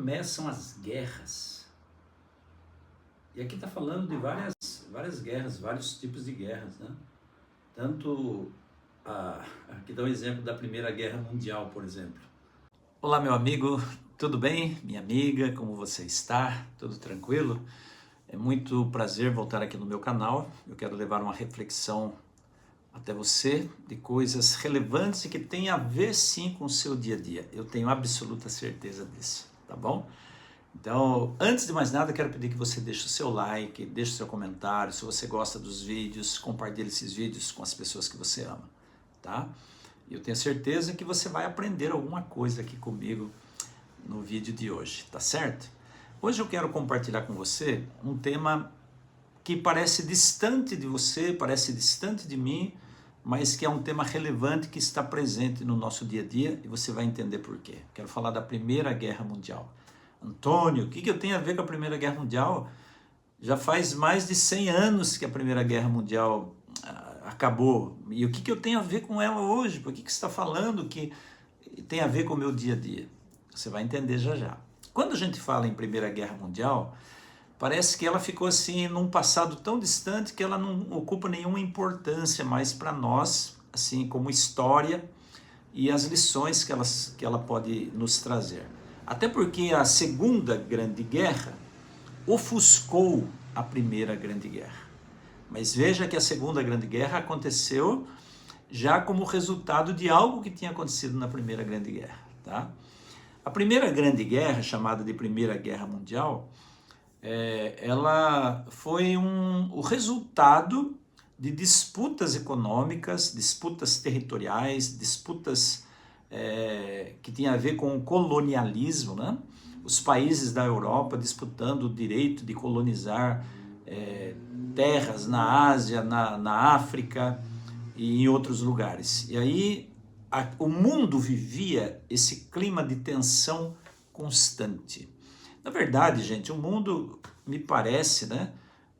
começam as guerras? E aqui está falando de várias guerras, vários tipos de guerras, né? Aqui dá um exemplo da Primeira Guerra Mundial, por exemplo. Olá, meu amigo, tudo bem? Minha amiga, como você está? Tudo tranquilo? É muito prazer voltar aqui no meu canal. Eu quero levar uma reflexão até você de coisas relevantes e que tem a ver sim com o seu dia a dia. Eu tenho absoluta certeza disso, tá bom? Então, antes de mais nada, quero pedir que você deixe o seu like, deixe o seu comentário. Se você gosta dos vídeos, compartilhe esses vídeos com as pessoas que você ama, tá? Eu tenho certeza que você vai aprender alguma coisa aqui comigo no vídeo de hoje, tá certo? Hoje eu quero compartilhar com você um tema que parece distante de você, parece distante de mim, mas que é um tema relevante que está presente no nosso dia a dia e você vai entender por quê. Quero falar da Primeira Guerra Mundial. Antônio, o que eu tenho a ver com a Primeira Guerra Mundial? Já faz mais de 100 anos que a Primeira Guerra Mundial acabou. E o que eu tenho a ver com ela hoje? Por que você está falando que tem a ver com o meu dia a dia? Você vai entender já já. Quando a gente fala em Primeira Guerra Mundial, parece que ela ficou assim num passado tão distante que ela não ocupa nenhuma importância mais para nós, assim como história e as lições que ela pode nos trazer. Até porque a Segunda Grande Guerra ofuscou a Primeira Grande Guerra. Mas veja que a Segunda Grande Guerra aconteceu já como resultado de algo que tinha acontecido na Primeira Grande Guerra, tá? A Primeira Grande Guerra, chamada de Primeira Guerra Mundial, ela foi o resultado de disputas econômicas, disputas territoriais, disputas que tinham a ver com o colonialismo, né? Os países da Europa disputando o direito de colonizar terras na Ásia, na África e em outros lugares. E aí o mundo vivia esse clima de tensão constante. Na verdade, gente, o mundo, me parece, né,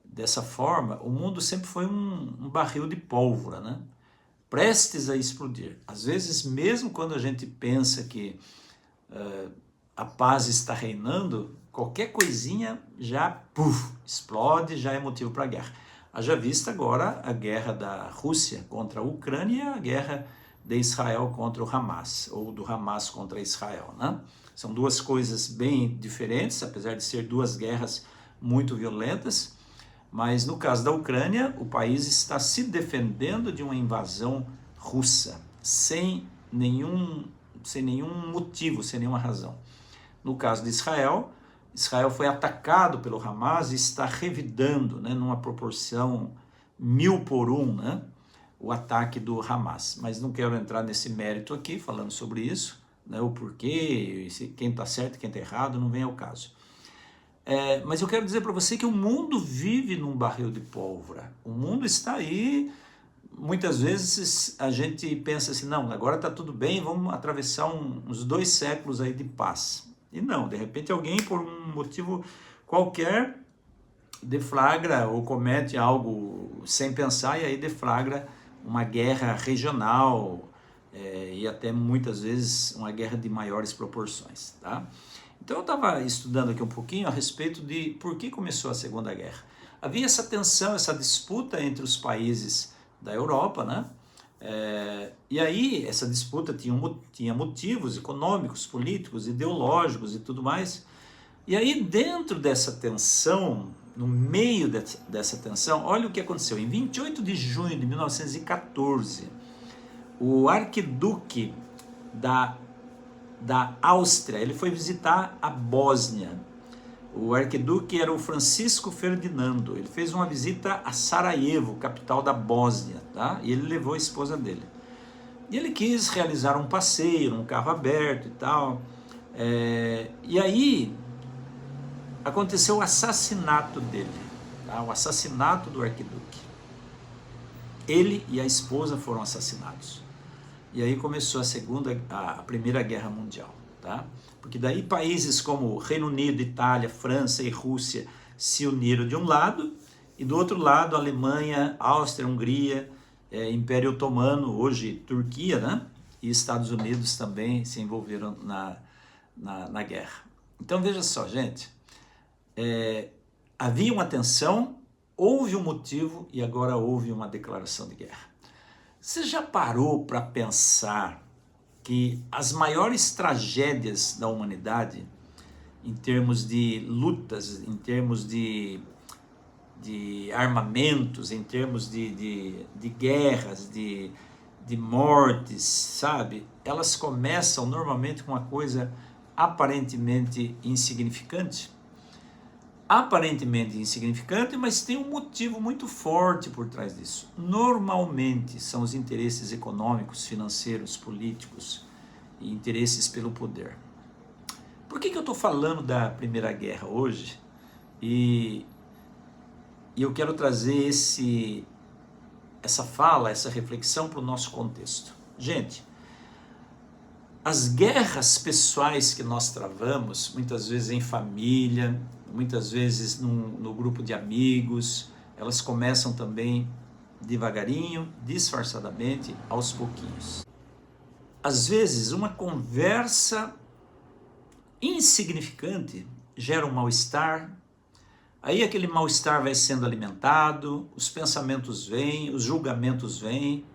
dessa forma, o mundo sempre foi um barril de pólvora, né, prestes a explodir. Às vezes, mesmo quando a gente pensa que a paz está reinando, qualquer coisinha já explode, já é motivo para guerra. Haja vista agora a guerra da Rússia contra a Ucrânia e a guerra de Israel contra o Hamas, ou do Hamas contra Israel, né? São duas coisas bem diferentes, apesar de ser duas guerras muito violentas, mas no caso da Ucrânia, o país está se defendendo de uma invasão russa, sem nenhum motivo, sem nenhuma razão. No caso de Israel, Israel foi atacado pelo Hamas e está revidando, né, numa proporção 1000-1, né, o ataque do Hamas. Mas não quero entrar nesse mérito aqui, falando sobre isso, né, o porquê, quem está certo, quem está errado, não vem ao caso. Mas eu quero dizer para você que o mundo vive num barril de pólvora. O mundo está aí, muitas vezes a gente pensa assim, não, agora está tudo bem, vamos atravessar uns 2 séculos aí de paz. E não, de repente alguém, por um motivo qualquer, deflagra ou comete algo sem pensar e aí deflagra uma guerra regional e até muitas vezes uma guerra de maiores proporções, tá? Então eu estava estudando aqui um pouquinho a respeito de por que começou a Segunda Guerra. Havia essa tensão, essa disputa entre os países da Europa, né? E aí essa disputa tinha motivos econômicos, políticos, ideológicos e tudo mais. E aí dentro dessa tensão, no meio dessa tensão, olha o que aconteceu. Em 28 de junho de 1914, o arquiduque da Áustria, ele foi visitar a Bósnia. O arquiduque era o Francisco Ferdinando. Ele fez uma visita a Sarajevo, capital da Bósnia, tá? E ele levou a esposa dele. E ele quis realizar um passeio, um carro aberto e tal. E aí aconteceu o assassinato dele, tá? O assassinato do arquiduque. Ele e a esposa foram assassinados. E aí começou a Primeira Guerra Mundial, tá? Porque daí países como Reino Unido, Itália, França e Rússia se uniram de um lado, e do outro lado Alemanha, Áustria, Hungria, Império Otomano, hoje Turquia, né? E Estados Unidos também se envolveram na guerra. Então veja só, gente, havia uma tensão, houve um motivo e agora houve uma declaração de guerra. Você já parou para pensar que as maiores tragédias da humanidade, em termos de lutas, em termos de armamentos, em termos de guerras, de mortes, sabe? Elas começam normalmente com uma coisa aparentemente insignificante. Aparentemente insignificante, mas tem um motivo muito forte por trás disso. Normalmente são os interesses econômicos, financeiros, políticos e interesses pelo poder. Por que eu estou falando da Primeira Guerra hoje? E eu quero trazer essa fala, essa reflexão para o nosso contexto. Gente, as guerras pessoais que nós travamos, muitas vezes em família, muitas vezes no grupo de amigos, elas começam também devagarinho, disfarçadamente, aos pouquinhos. Às vezes, uma conversa insignificante gera um mal-estar, aí aquele mal-estar vai sendo alimentado, os pensamentos vêm, os julgamentos vêm,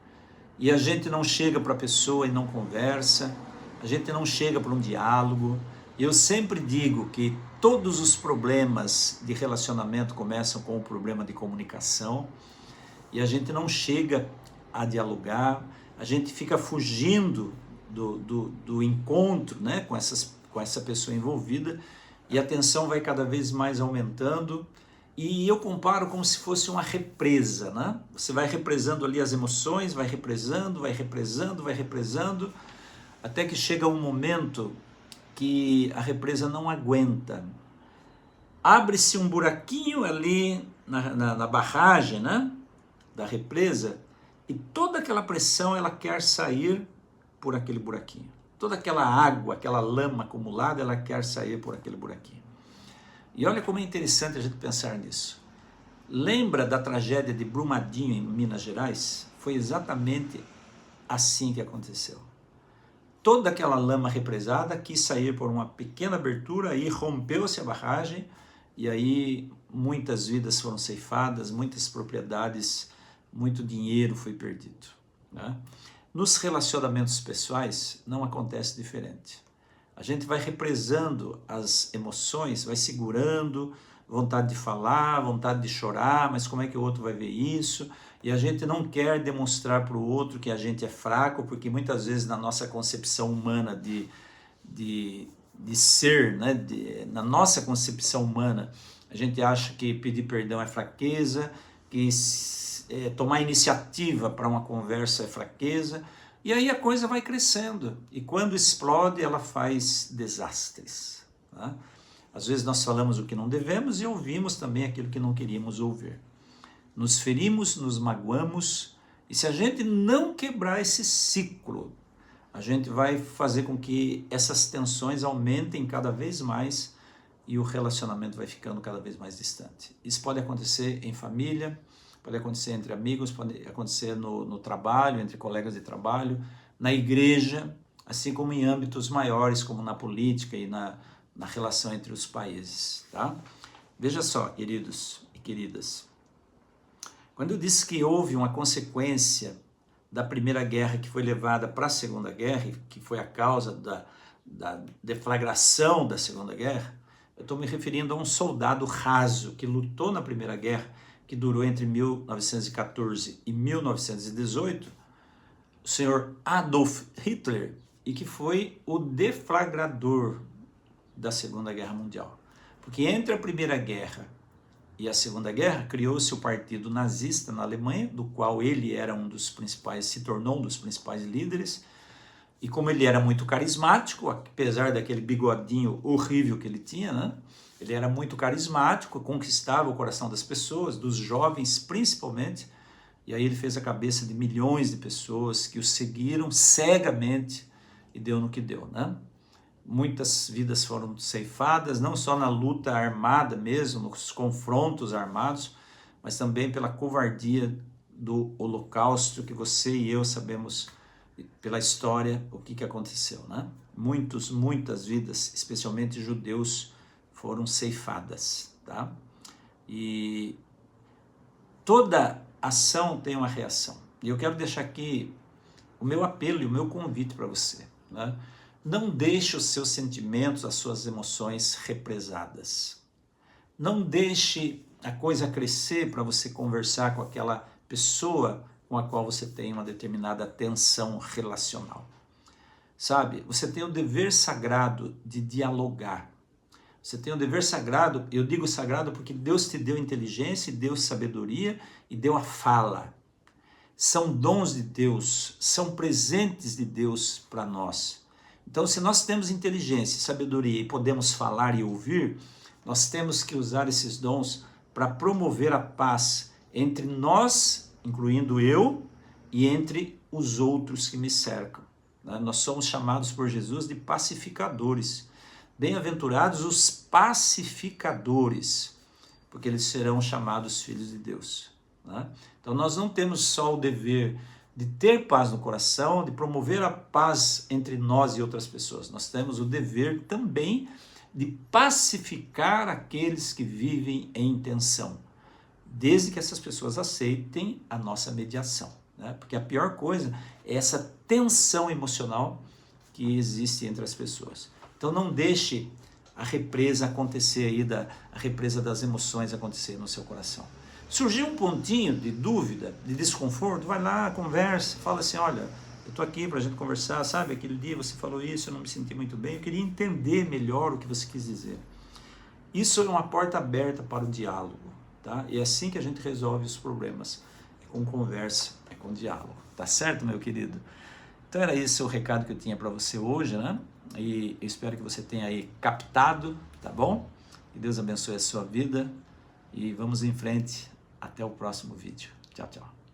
e a gente não chega para a pessoa e não conversa, a gente não chega para um diálogo. Eu sempre digo que todos os problemas de relacionamento começam com o problema de comunicação, e a gente não chega a dialogar, a gente fica fugindo do encontro, né, com essa pessoa envolvida, e a tensão vai cada vez mais aumentando, e eu comparo como se fosse uma represa, né? Você vai represando ali as emoções, vai represando, até que chega um momento que a represa não aguenta. Abre-se um buraquinho ali na barragem, né, da represa, e toda aquela pressão ela quer sair por aquele buraquinho. Toda aquela água, aquela lama acumulada, ela quer sair por aquele buraquinho. E olha como é interessante a gente pensar nisso. Lembra da tragédia de Brumadinho, em Minas Gerais? Foi exatamente assim que aconteceu. Toda aquela lama represada quis sair por uma pequena abertura, aí rompeu-se a barragem, e aí muitas vidas foram ceifadas, muitas propriedades, muito dinheiro foi perdido, né? Nos relacionamentos pessoais não acontece diferente. A gente vai represando as emoções, vai segurando, vontade de falar, vontade de chorar, mas como é que o outro vai ver isso? E a gente não quer demonstrar para o outro que a gente é fraco, porque muitas vezes na nossa concepção humana de ser, né, na nossa concepção humana, a gente acha que pedir perdão é fraqueza, que tomar iniciativa para uma conversa é fraqueza, e aí a coisa vai crescendo, e quando explode ela faz desastres, tá? Às vezes nós falamos o que não devemos e ouvimos também aquilo que não queríamos ouvir. Nos ferimos, nos magoamos, e se a gente não quebrar esse ciclo, a gente vai fazer com que essas tensões aumentem cada vez mais e o relacionamento vai ficando cada vez mais distante. Isso pode acontecer em família, pode acontecer entre amigos, pode acontecer no trabalho, entre colegas de trabalho, na igreja, assim como em âmbitos maiores, como na política e na relação entre os países, tá? Veja só, queridos e queridas, quando eu disse que houve uma consequência da Primeira Guerra que foi levada para a Segunda Guerra, que foi a causa da deflagração da Segunda Guerra, eu estou me referindo a um soldado raso que lutou na Primeira Guerra, que durou entre 1914 e 1918, o senhor Adolf Hitler, e que foi o deflagrador da Segunda Guerra Mundial. Porque entre a Primeira Guerra e a Segunda Guerra, criou-se o Partido Nazista na Alemanha, do qual ele era um dos principais, se tornou um dos principais líderes, e como ele era muito carismático, apesar daquele bigodinho horrível que ele tinha, né? Ele era muito carismático, conquistava o coração das pessoas, dos jovens principalmente, e aí ele fez a cabeça de milhões de pessoas que o seguiram cegamente e deu no que deu, né? Muitas vidas foram ceifadas, não só na luta armada mesmo, nos confrontos armados, mas também pela covardia do Holocausto, que você e eu sabemos pela história o que aconteceu, né? muitas vidas, especialmente judeus, foram ceifadas, tá? E toda ação tem uma reação. E eu quero deixar aqui o meu apelo e o meu convite para você, né? Não deixe os seus sentimentos, as suas emoções represadas. Não deixe a coisa crescer para você conversar com aquela pessoa com a qual você tem uma determinada tensão relacional. Sabe, você tem o dever sagrado de dialogar. Você tem o dever sagrado, eu digo sagrado porque Deus te deu inteligência, deu sabedoria e deu a fala. São dons de Deus, são presentes de Deus para nós. Então, se nós temos inteligência e sabedoria e podemos falar e ouvir, nós temos que usar esses dons para promover a paz entre nós, incluindo eu, e entre os outros que me cercam. Nós somos chamados por Jesus de pacificadores. Bem-aventurados os pacificadores, porque eles serão chamados filhos de Deus. Então nós não temos só o dever de ter paz no coração, de promover a paz entre nós e outras pessoas. Nós temos o dever também de pacificar aqueles que vivem em tensão, desde que essas pessoas aceitem a nossa mediação, né? Porque a pior coisa é essa tensão emocional que existe entre as pessoas. Então não deixe a represa acontecer aí, a represa das emoções acontecer no seu coração. Surgiu um pontinho de dúvida, de desconforto, vai lá, conversa, fala assim, olha, eu estou aqui para a gente conversar, sabe, aquele dia você falou isso, eu não me senti muito bem, eu queria entender melhor o que você quis dizer. Isso é uma porta aberta para o diálogo, tá? E é assim que a gente resolve os problemas, é com conversa, é com diálogo, tá certo, meu querido? Então era esse o recado que eu tinha para você hoje, né? E eu espero que você tenha aí captado, tá bom? Que Deus abençoe a sua vida e vamos em frente. Até o próximo vídeo. Tchau, tchau.